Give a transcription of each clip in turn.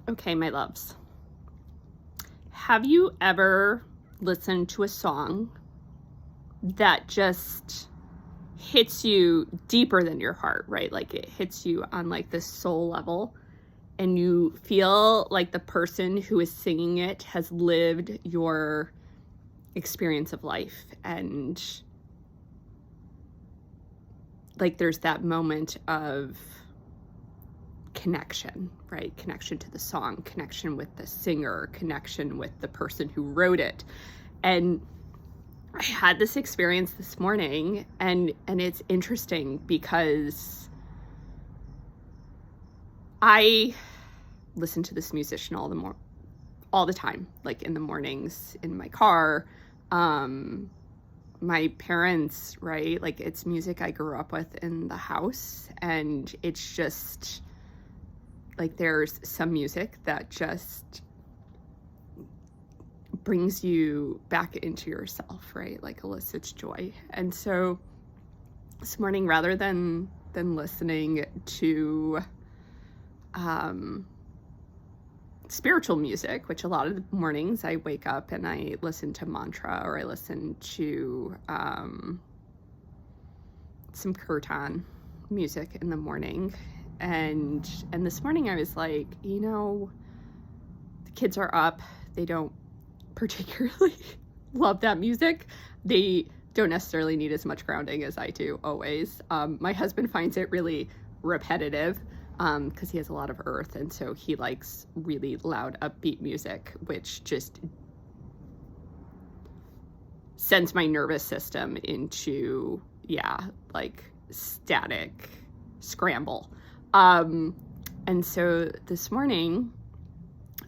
Okay, my loves. Have you ever listened to a song that just hits you deeper than your heart, right? Like it hits you on like this soul level, and you feel like the person who is singing it has lived your experience of life, and like there's that moment of connection, right? Connection to the song, connection with the singer, connection with the person who wrote it. And I had this experience this morning, and it's interesting because I listen to this musician all the time, like in the mornings in my car. My parents, right? Like it's music I grew up with in the house, and it's just like there's some music that just brings you back into yourself, right? Like elicits joy. And so this morning, rather than listening to spiritual music, which a lot of the mornings I wake up and I listen to mantra, or I listen to some kirtan music in the morning. And this morning I was like, the kids are up. They don't particularly love that music. They don't necessarily need as much grounding as I do always. My husband finds it really repetitive because he has a lot of earth, and so he likes really loud, upbeat music, which just sends my nervous system into, like static scramble. And so this morning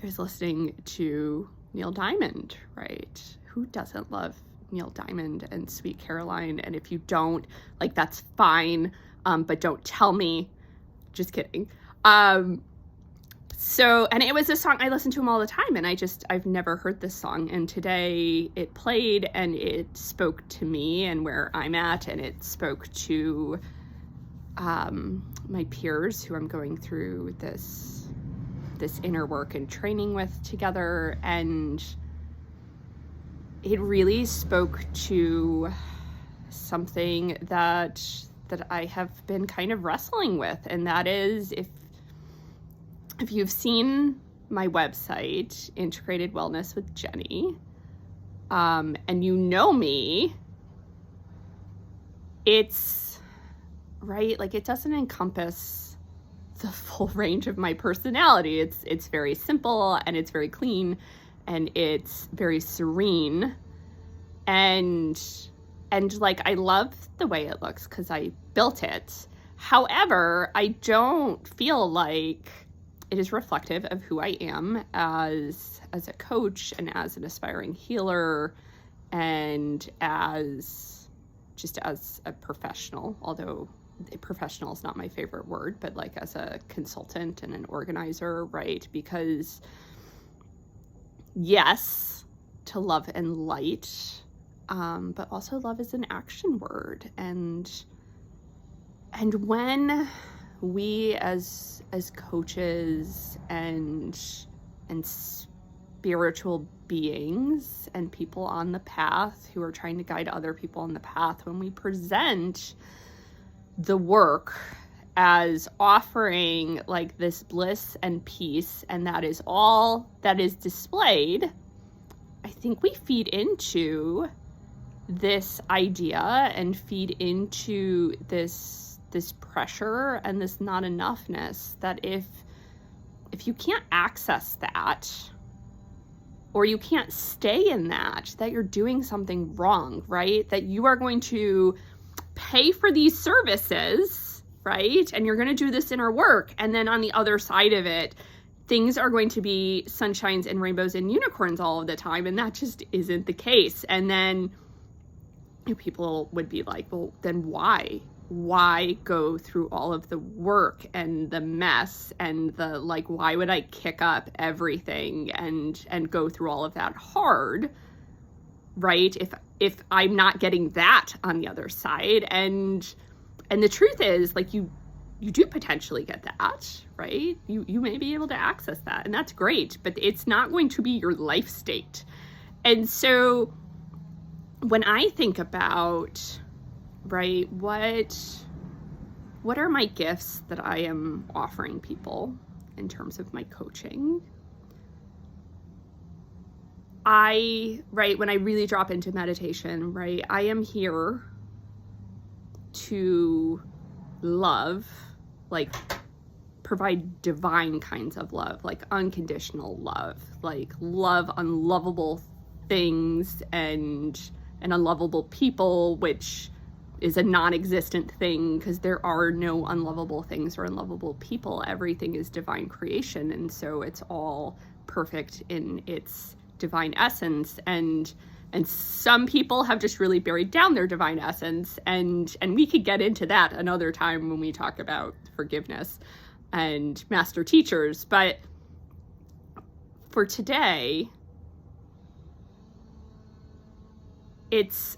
I was listening to Neil Diamond, right? Who doesn't love Neil Diamond and Sweet Caroline? And if you don't, like, that's fine. But don't tell me. Just kidding. And it was a song I listen to him all the time, and I've never heard this song. And today it played, and it spoke to me and where I'm at, and it spoke to my peers who I'm going through this inner work and training with together. And it really spoke to something that I have been kind of wrestling with, and that is, if you've seen my website, Integrated Wellness with Jenny, and you know me, it's right, like it doesn't encompass the full range of my personality. It's very simple, and it's very clean, and it's very serene, and like I love the way it looks because I built it. However, I don't feel like it is reflective of who I am as a coach, and as an aspiring healer, and as a professional, although professional is not my favorite word, but like as a consultant and an organizer, right? Because yes, to love and light, but also love is an action word. And when we as coaches and spiritual beings and people on the path who are trying to guide other people on the path, when we present the work as offering like this bliss and peace, and that is all that is displayed, I think we feed into this idea and feed into this pressure and this not enoughness, that if you can't access that, or you can't stay in that you're doing something wrong, right? That you are going to pay for these services, right? And you're going to do this inner work, and then on the other side of it, things are going to be sunshines and rainbows and unicorns all of the time, and that just isn't the case. And then people would be like, well, then why go through all of the work and the mess and the, like, why would I kick up everything and go through all of that hard, right? If I'm not getting that on the other side. And the truth is, like, you you do potentially get that, right? You may be able to access that, and that's great, but it's not going to be your life state. And so when I think about, right, what are my gifts that I am offering people in terms of my coaching? When I really drop into meditation, right, I am here to love, like provide divine kinds of love, like unconditional love, like love unlovable things and unlovable people, which is a non-existent thing because there are no unlovable things or unlovable people. Everything is divine creation, and so it's all perfect in its divine essence. And some people have just really buried down their divine essence, and we could get into that another time when we talk about forgiveness and master teachers. But for today, it's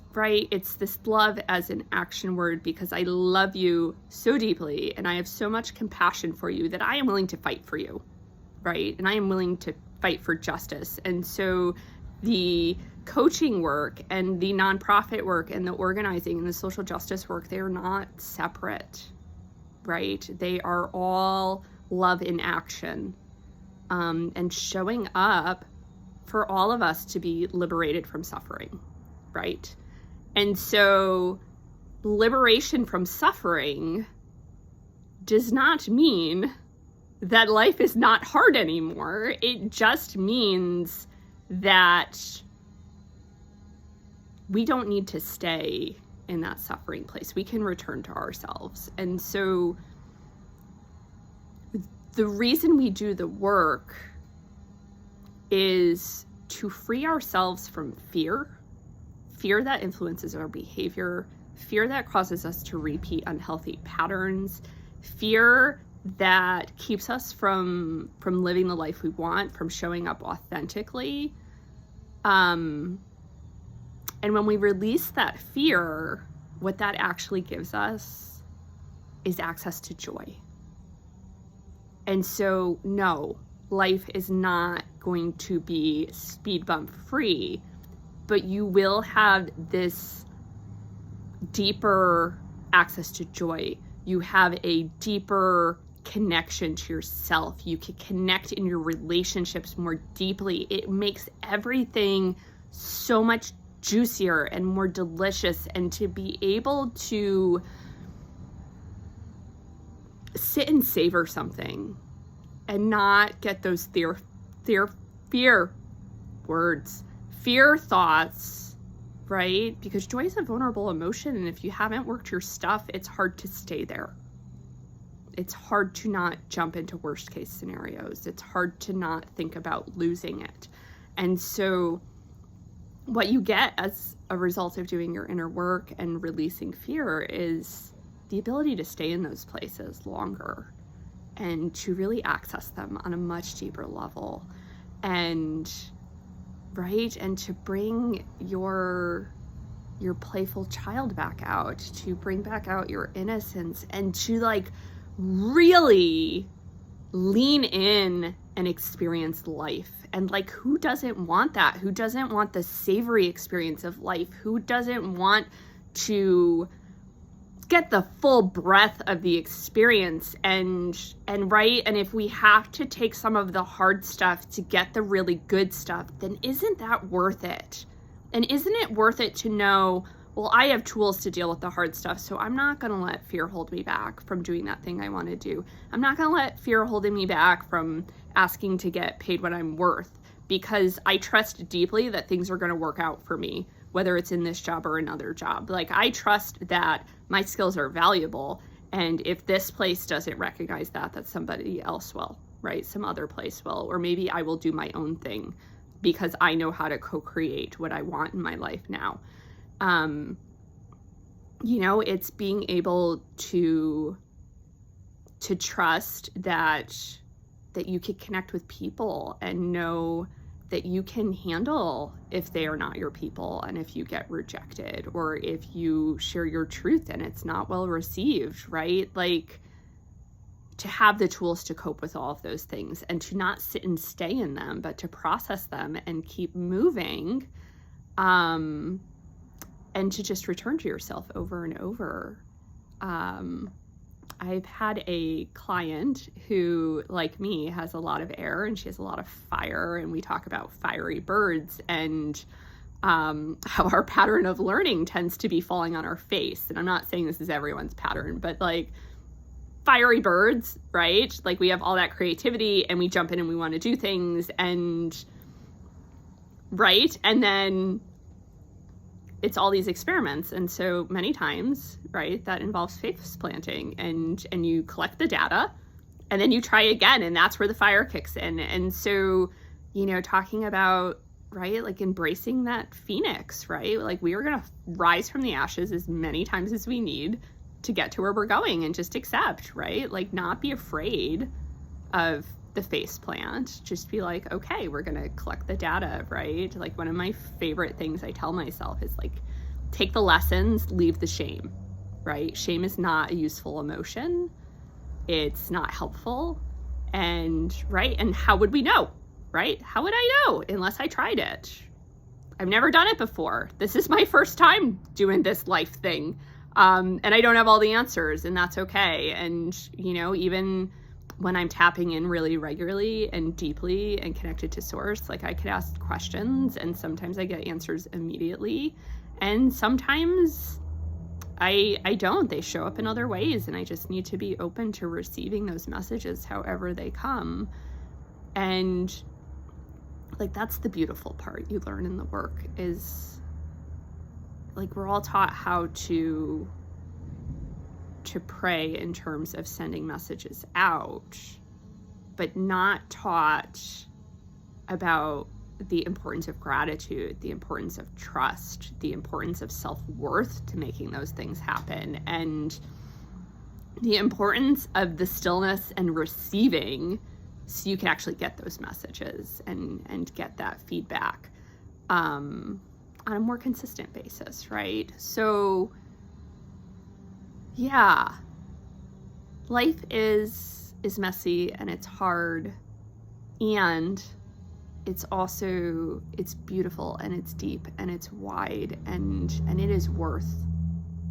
this love as an action word, because I love you so deeply and I have so much compassion for you that I am willing to fight for you, right? And I am willing to fight for justice. And so the coaching work and the nonprofit work and the organizing and the social justice work, they are not separate, right? They are all love in action, and showing up for all of us to be liberated from suffering, right? And so liberation from suffering does not mean that life is not hard anymore. It just means that we don't need to stay in that suffering place. We can return to ourselves. And so the reason we do the work is to free ourselves from fear that influences our behavior, fear that causes us to repeat unhealthy patterns, fear that keeps us from living the life we want, from showing up authentically. And when we release that fear, what that actually gives us is access to joy. And so, no, life is not going to be speed bump free, but you will have this deeper access to joy. You have a deeper connection to yourself. You can connect in your relationships more deeply. It makes everything so much juicier and more delicious. And to be able to sit and savor something and not get those fear thoughts, right? Because joy is a vulnerable emotion, and if you haven't worked your stuff, it's hard to stay there. It's hard to not jump into worst case scenarios. It's hard to not think about losing it. And so what you get as a result of doing your inner work and releasing fear is the ability to stay in those places longer and to really access them on a much deeper level. And to bring your playful child back out, to bring back out your innocence, and to really lean in and experience life. And who doesn't want that? Who doesn't want the savory experience of life? Who doesn't want to get the full breadth of the experience? And if we have to take some of the hard stuff to get the really good stuff, then isn't that worth it? And isn't it worth it to know, well, I have tools to deal with the hard stuff, so I'm not going to let fear hold me back from doing that thing I want to do. I'm not going to let fear holding me back from asking to get paid what I'm worth, because I trust deeply that things are going to work out for me, whether it's in this job or another job. I trust that my skills are valuable, and if this place doesn't recognize that somebody else will, right? Some other place will, or maybe I will do my own thing because I know how to co-create what I want in my life now. It's being able to trust that you can connect with people and know that you can handle if they are not your people, and if you get rejected, or if you share your truth and it's not well received, right? to have the tools to cope with all of those things, and to not sit and stay in them, but to process them and keep moving, and to just return to yourself over and over. I've had a client who, like me, has a lot of air and she has a lot of fire, and we talk about fiery birds and how our pattern of learning tends to be falling on our face. And I'm not saying this is everyone's pattern, but like fiery birds, right? Like we have all that creativity and we jump in and we want to do things, and right? And then it's all these experiments. And so many times, right, that involves face planting, and you collect the data and then you try again, and that's where the fire kicks in. And so, you know, talking about, right, like embracing that phoenix, right? Like we are going to rise from the ashes as many times as we need to get to where we're going, and just accept, right? Like not be afraid of the face plant. Just be like, okay, we're going to collect the data, right? Like one of my favorite things I tell myself is like, take the lessons, leave the shame, right? Shame is not a useful emotion. It's not helpful. And right. And how would we know, right? How would I know unless I tried it? I've never done it before. This is my first time doing this life thing. And I don't have all the answers, and that's okay. And, you know, even when I'm tapping in really regularly and deeply and connected to source, like I could ask questions and sometimes I get answers immediately. And sometimes I don't. They show up in other ways, and I just need to be open to receiving those messages however they come. And like, that's the beautiful part you learn in the work, is like we're all taught how to pray in terms of sending messages out, but not taught about the importance of gratitude, the importance of trust, the importance of self-worth to making those things happen, and the importance of the stillness and receiving, so you can actually get those messages and get that feedback on a more consistent basis, right? So yeah, life is messy and it's hard, and it's also, it's beautiful and it's deep and it's wide, and it is worth,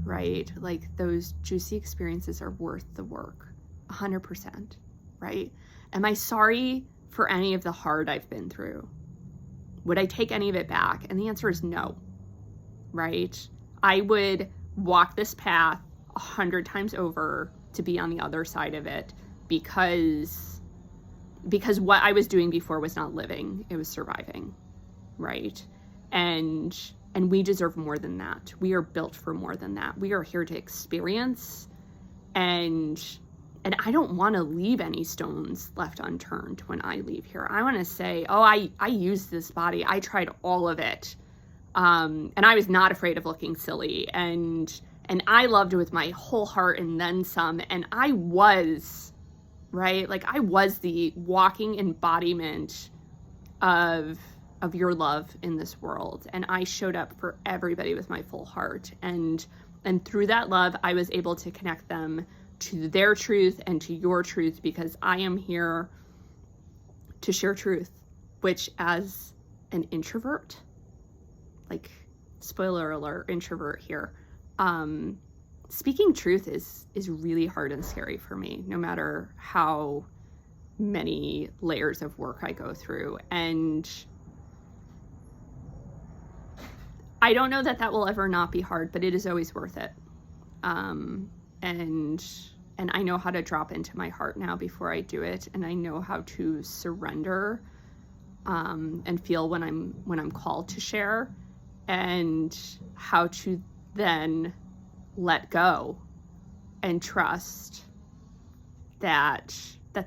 right? Like those juicy experiences are worth the work, 100%, right? Am I sorry for any of the hard I've been through? Would I take any of it back? And the answer is no, right? I would walk this path 100 times over to be on the other side of it, because what I was doing before was not living, it was surviving, right? And we deserve more than that. We are built for more than that. We are here to experience, and I don't want to leave any stones left unturned when I leave here. I want to say, oh, I used this body. I tried all of it. And I was not afraid of looking silly, and I loved it with my whole heart and then some. And I was, right? Like I was the walking embodiment of your love in this world. And I showed up for everybody with my full heart. And through that love, I was able to connect them to their truth and to your truth, because I am here to share truth, which as an introvert, like spoiler alert, introvert here, speaking truth is really hard and scary for me, no matter how many layers of work I go through. And I don't know that will ever not be hard, but it is always worth it. And I know how to drop into my heart now before I do it, and I know how to surrender, and feel when I'm called to share, and how to then let go and trust that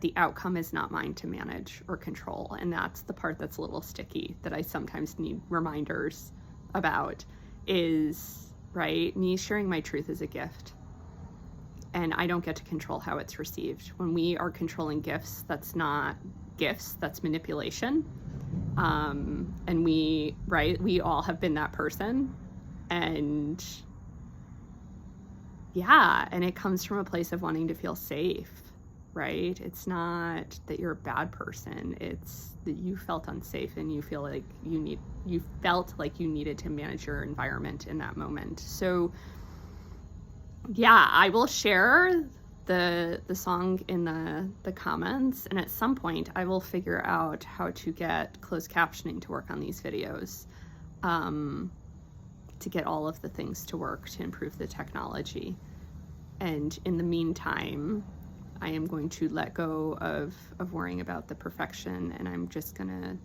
the outcome is not mine to manage or control. And that's the part that's a little sticky, that I sometimes need reminders about, is, right, me sharing my truth is a gift, and I don't get to control how it's received. When we are controlling gifts, that's not gifts, that's manipulation. And we all have been that person, and yeah, and it comes from a place of wanting to feel safe. right? It's not that you're a bad person. It's that you felt unsafe and you felt like you needed to manage your environment in that moment. So yeah, I will share the song in the comments, and at some point I will figure out how to get closed captioning to work on these videos, to get all of the things to work to improve the technology. And in the meantime, I am going to let go of worrying about the perfection, and I'm just gonna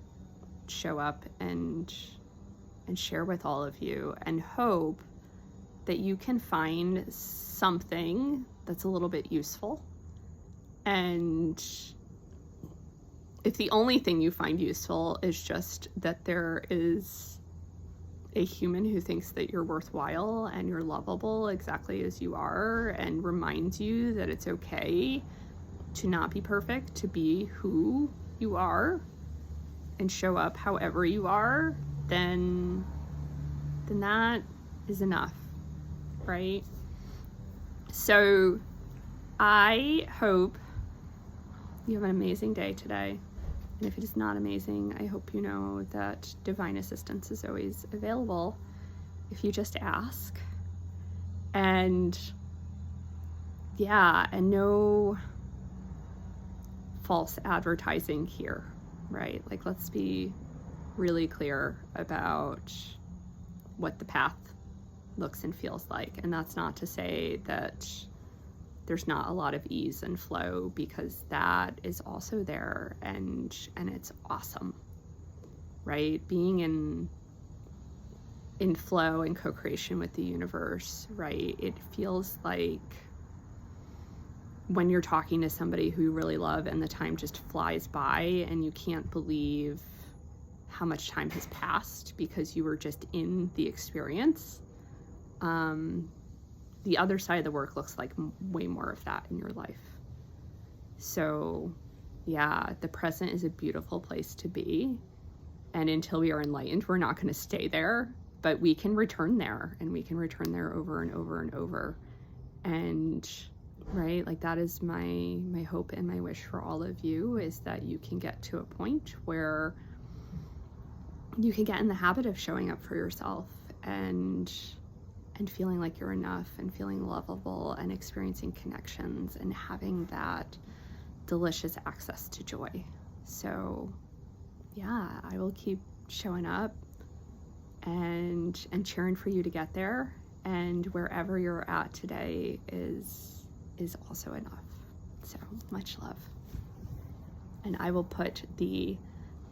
show up and share with all of you, and hope that you can find something that's a little bit useful. And if the only thing you find useful is just that there is a human who thinks that you're worthwhile and you're lovable exactly as you are, and reminds you that it's okay to not be perfect, to be who you are and show up however you are, then that is enough, right? So I hope you have an amazing day today. And if it is not amazing, I hope you know that divine assistance is always available if you just ask. And yeah, and no false advertising here, right? Like, let's be really clear about what the path looks and feels like. And that's not to say that there's not a lot of ease and flow, because that is also there, and it's awesome, right? Being in flow and co-creation with the universe, right? It feels like when you're talking to somebody who you really love and the time just flies by and you can't believe how much time has passed because you were just in the experience. The other side of the work looks like way more of that in your life. So yeah, the present is a beautiful place to be. And until we are enlightened, we're not going to stay there, but we can return there, and we can return there over and over and over. And right, like, that is my hope and my wish for all of you, is that you can get to a point where you can get in the habit of showing up for yourself and feeling like you're enough, and feeling lovable, and experiencing connections, and having that delicious access to joy. So yeah, I will keep showing up and cheering for you to get there, and wherever you're at today is also enough. So much love. And I will put the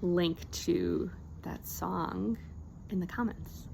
link to that song in the comments.